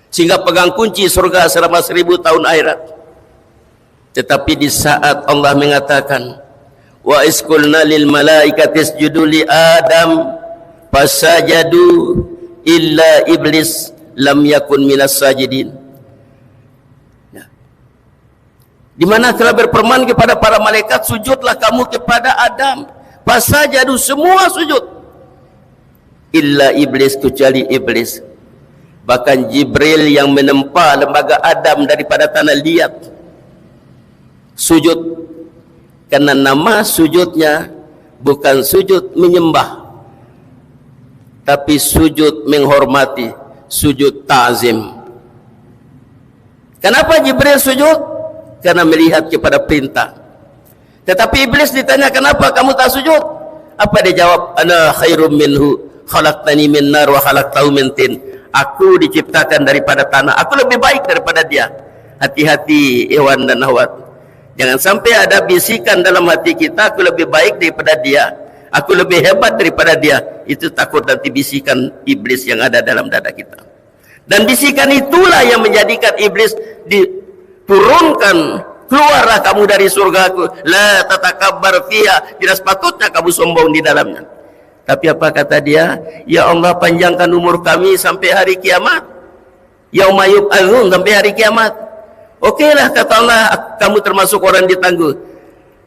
sehingga pegang kunci surga selama 1000 tahun akhirat. Tetapi di saat Allah mengatakan, wa isqulna lil malaikati isjudu li Adam fasajadu illa iblis lam yakun minas sajidin. Di mana telah berfirman kepada para malaikat, sujudlah kamu kepada Adam. Fasajadu, semua sujud. Illa iblis, kecuali iblis. Bahkan Jibril yang menempa lembaga Adam daripada tanah liat sujud, karena nama sujudnya bukan sujud menyembah, tapi sujud menghormati, sujud ta'zim. Kenapa Jibril sujud? Karena melihat kepada perintah. Tetapi iblis ditanya, kenapa kamu tak sujud? Apa dia jawab? Ana khairum minhu, khalaqtani min nar wa khalaqtahu min tin. Aku diciptakan daripada tanah, aku lebih baik daripada dia. Hati-hati Iwan dan Nawat, jangan sampai ada bisikan dalam hati kita, aku lebih baik daripada dia, aku lebih hebat daripada dia. Itu takut nanti bisikan iblis yang ada dalam dada kita. Dan bisikan itulah yang menjadikan iblis diturunkan, keluarlah kamu dari surgaku, la tatakabbar fiha, tidak sepatutnya kamu sombong di dalamnya. Tapi apa kata dia? Ya Allah, panjangkan umur kami sampai hari kiamat, yauma yub'atsun, sampai hari kiamat. Okeylah, kata Allah, kamu termasuk orang ditangguh.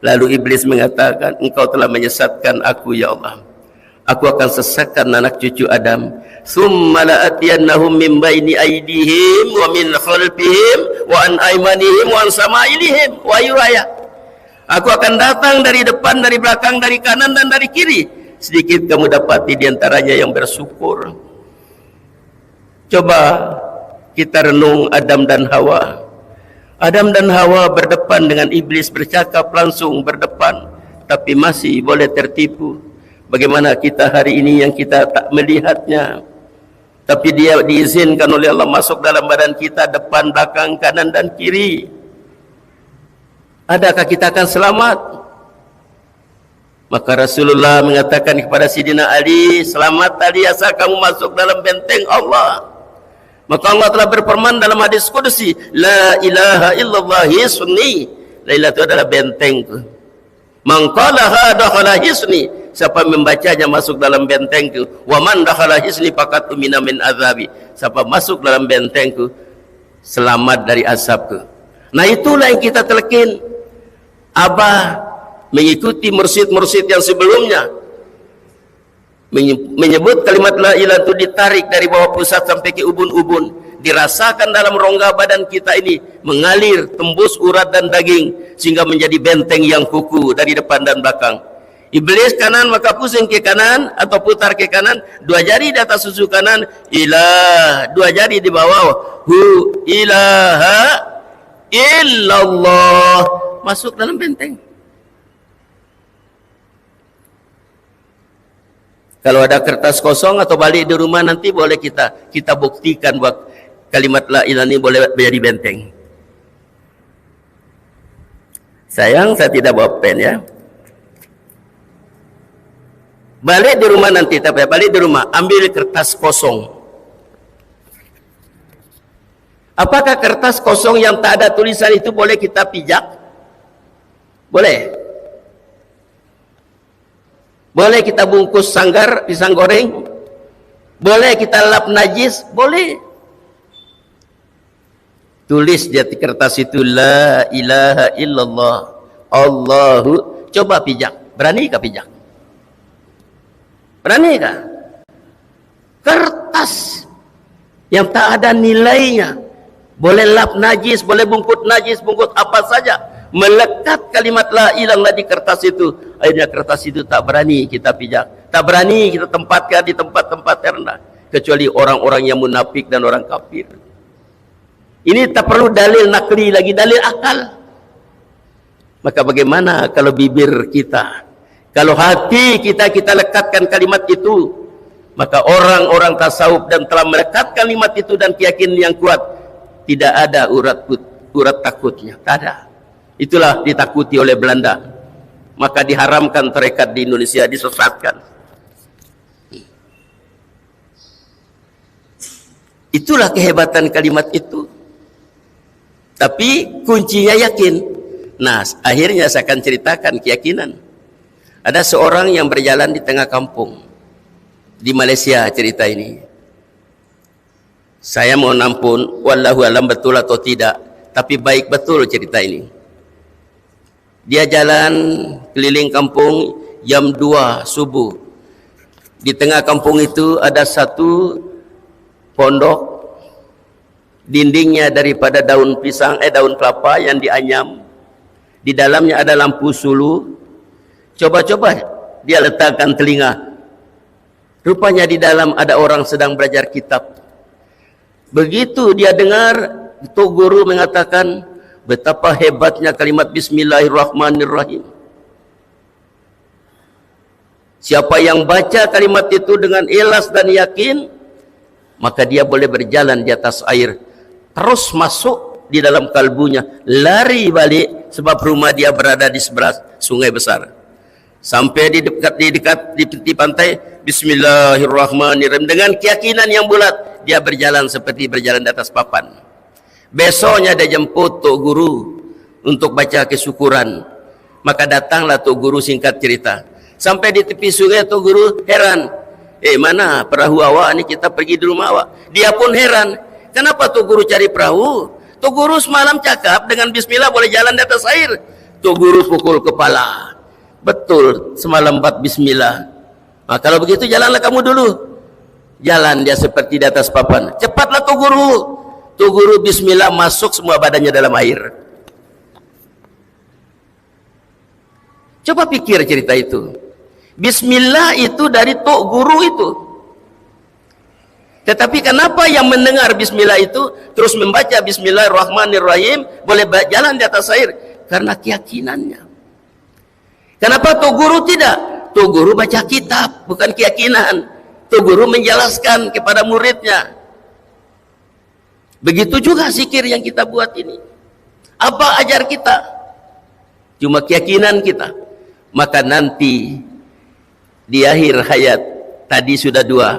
Lalu iblis mengatakan, engkau telah menyesatkan aku ya Allah, aku akan sesatkan anak cucu Adam. Tsumma la'atiyannahum min baini aydihim wa min khalfihim wa an aymanihim wa an sama'ilihim wa yuraya. Aku akan datang dari depan, dari belakang, dari kanan dan dari kiri, sedikit kamu dapati di antaranya yang bersyukur. Coba kita renung Adam dan Hawa. Adam dan Hawa berdepan dengan iblis, bercakap langsung berdepan, tapi masih boleh tertipu. Bagaimana kita hari ini yang kita tak melihatnya, tapi dia diizinkan oleh Allah masuk dalam badan kita, depan, belakang, kanan dan kiri. Adakah kita akan selamat? Maka Rasulullah mengatakan kepada Sidina Ali, selamat Ali asal kamu masuk dalam benteng Allah. Maka Allah telah berfirman dalam hadis qudsi, la ilaha illallah hisni. La ilaha itu adalah bentengku. Man qalaha dakhala hisni. Siapa membacanya masuk dalam bentengku. Wa man dakhala hisni faqad umina min azabi. Siapa masuk dalam bentengku selamat dari azabku. Nah, itulah yang kita telkin. Abah mengikuti mursyid-mursyid yang sebelumnya, menyebut kalimat la ilaha itu ditarik dari bawah pusat sampai ke ubun-ubun, dirasakan dalam rongga badan kita ini, mengalir tembus urat dan daging sehingga menjadi benteng yang kukuh dari depan dan belakang. Iblis kanan maka pusing ke kanan atau putar ke kanan, dua jari di atas susu kanan, ilah, dua jari di bawah, hu ilaha illallah, masuk dalam benteng. Kalau ada kertas kosong atau balik di rumah nanti boleh kita buktikan bahwa kalimat la ilaha ini boleh menjadi benteng. Sayang saya tidak bawa pen ya. Balik di rumah nanti, tapi balik di rumah ambil kertas kosong. Apakah kertas kosong yang tak ada tulisan itu boleh kita pijak? Boleh. Boleh kita bungkus sanggar, pisang goreng? Boleh kita lap najis? Boleh. Tulis di kertas itu la ilaha illallah Allahu. Coba pijak. Berani kah pijak? Berani kah? Kertas yang tak ada nilainya, boleh lap najis, boleh bungkus najis, bungkus apa saja, melekat kalimat la ilaha di kertas itu. Akhirnya kertas itu tak berani kita pijak, tak berani kita tempatkan di tempat-tempat rendah, kecuali orang-orang yang munafik dan orang kafir. Ini tak perlu dalil nakli lagi, dalil akal. Maka bagaimana kalau bibir kita, kalau hati kita lekatkan kalimat itu, maka orang-orang tasawuf dan telah melekat kalimat itu dan keyakinan yang kuat, tidak ada urat takutnya, tak ada. Itulah ditakuti oleh Belanda. Maka diharamkan tarekat di Indonesia, disesatkan. Itulah kehebatan kalimat itu. Tapi kuncinya yakin. Nah, akhirnya saya akan ceritakan keyakinan. Ada seorang yang berjalan di tengah kampung di Malaysia, cerita ini. Saya mohon ampun, wallahu alam betul atau tidak, tapi baik betul cerita ini. Dia jalan keliling kampung jam 2 subuh. Di tengah kampung itu ada satu pondok, dindingnya daripada daun pisang, daun kelapa yang dianyam. Di dalamnya ada lampu sulu. Coba-coba dia letakkan telinga. Rupanya di dalam ada orang sedang belajar kitab. Begitu dia dengar, Tok Guru mengatakan, betapa hebatnya kalimat Bismillahirrahmanirrahim. Siapa yang baca kalimat itu dengan ikhlas dan yakin, maka dia boleh berjalan di atas air, terus masuk di dalam kalbunya, lari balik sebab rumah dia berada di sebelah sungai besar. Sampai di dekat pantai, Bismillahirrahmanirrahim, dengan keyakinan yang bulat dia berjalan seperti berjalan di atas papan. Besoknya dia jemput Tok Guru untuk baca kesyukuran. Maka datanglah Tok Guru, singkat cerita. Sampai di tepi sungai, Tok Guru heran. Mana perahu awak ni, kita pergi di rumah awak. Dia pun heran. Kenapa Tok Guru cari perahu? Tok Guru semalam cakap dengan bismillah boleh jalan di atas air. Tok Guru pukul kepala. Betul, semalam buat bismillah. Nah, kalau begitu jalanlah kamu dulu. Jalan dia seperti di atas papan. Cepatlah Tok Guru. Tok Guru bismillah, masuk semua badannya dalam air. Coba pikir cerita itu. Bismillah itu dari tok guru itu. Tetapi kenapa yang mendengar bismillah itu terus membaca bismillahirrahmanirrahim boleh jalan di atas air? Karena keyakinannya. Kenapa tok guru tidak? Tok guru baca kitab, bukan keyakinan. Tok guru menjelaskan kepada muridnya. Begitu juga zikir yang kita buat ini. Apa ajar kita? Cuma keyakinan kita. Maka nanti di akhir hayat tadi sudah dua,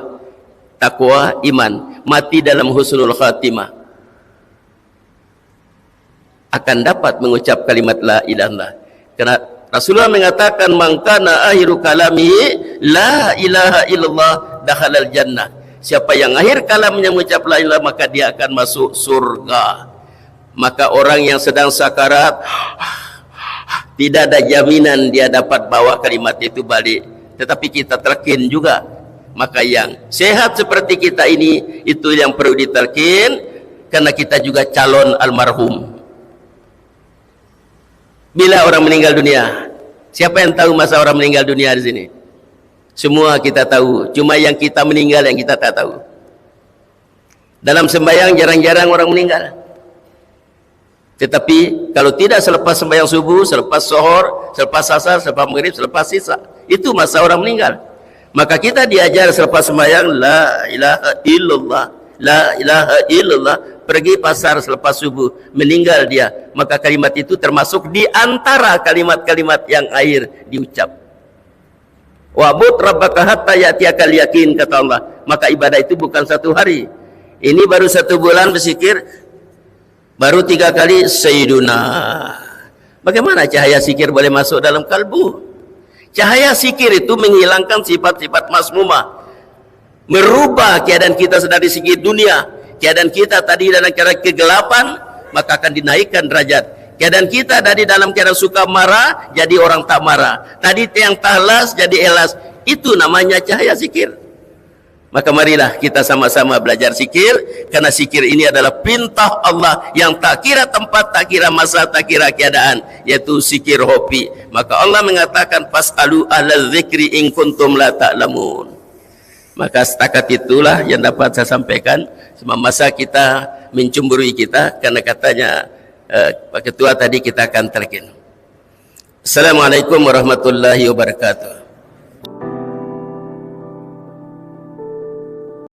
takwa, iman, mati dalam husnul khatimah, akan dapat mengucap kalimat la ilaha illallah. Karena Rasulullah mengatakan man kana akhiru kalamihi la ilaha illallah dakhalal jannah. Siapa yang akhir kalamnya mengucap la ilaha illallah maka dia akan masuk surga. Maka orang yang sedang sakarat tidak ada jaminan dia dapat bawa kalimat itu balik, tetapi kita telkin juga. Maka yang sehat seperti kita ini itu yang perlu ditelkin, karena kita juga calon almarhum. Bila orang meninggal dunia, siapa yang tahu masa orang meninggal dunia di sini? Semua kita tahu, cuma yang kita meninggal yang kita tak tahu. Dalam sembahyang jarang-jarang orang meninggal. Tetapi kalau tidak selepas sembahyang subuh, selepas zuhur, selepas asar, selepas maghrib, selepas isya, itu masa orang meninggal. Maka kita diajar selepas sembahyang la ilaha illallah, la ilaha illallah. Pergi pasar selepas subuh, meninggal dia, maka kalimat itu termasuk di antara kalimat-kalimat yang akhir diucap. Wa'bud rabbaka hatta ya'tiyakal yakin, kata Allah. Maka ibadah itu bukan satu hari. Ini baru 1 bulan berzikir, baru 3 kali sayyiduna. Bagaimana cahaya zikir boleh masuk dalam kalbu? Cahaya zikir itu menghilangkan sifat-sifat masmumah, merubah keadaan kita sedang di segi dunia. Keadaan kita tadi dalam keadaan kegelapan, maka akan dinaikkan derajat. Keadaan kita tadi dalam keadaan suka marah, jadi orang tak marah. Tadi yang talas jadi elas. Itu namanya cahaya zikir. Maka marilah kita sama-sama belajar zikir, karena zikir ini adalah perintah Allah yang tak kira tempat, tak kira masa, tak kira keadaan, yaitu zikir hobi. Maka Allah mengatakan fas'alu ahlal dzikri in kuntum la ta'lamun. Maka setakat itulah yang dapat saya sampaikan. Semasa kita mencemburui kita, karena katanya Pak Ketua tadi kita akan terkin. Assalamualaikum warahmatullahi wabarakatuh.